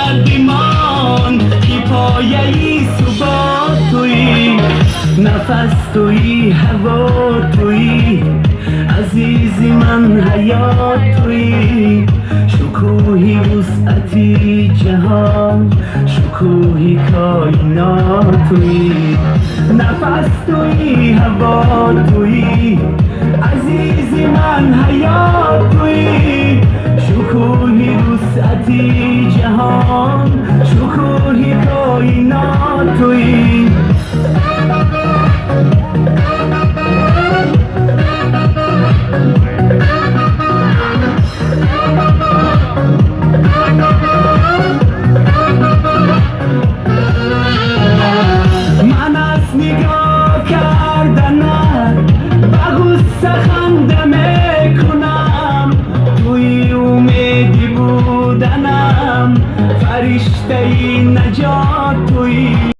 کردیمان که پایه‌ای ثبات تویی، نفس تویی، هوا تویی، عزیزی من حیات تویی، شکوهی وسعتی جهان، شکوهی کائنات تویی، نفس تویی، هوا تویی، عزیزی من حیات تویی، شکوهی وسعتی جهان، شکوهی کائنات تویی. من از نگاه کردنت به غصه خنده میکنم، توی امیدی بودنم فرشته نجات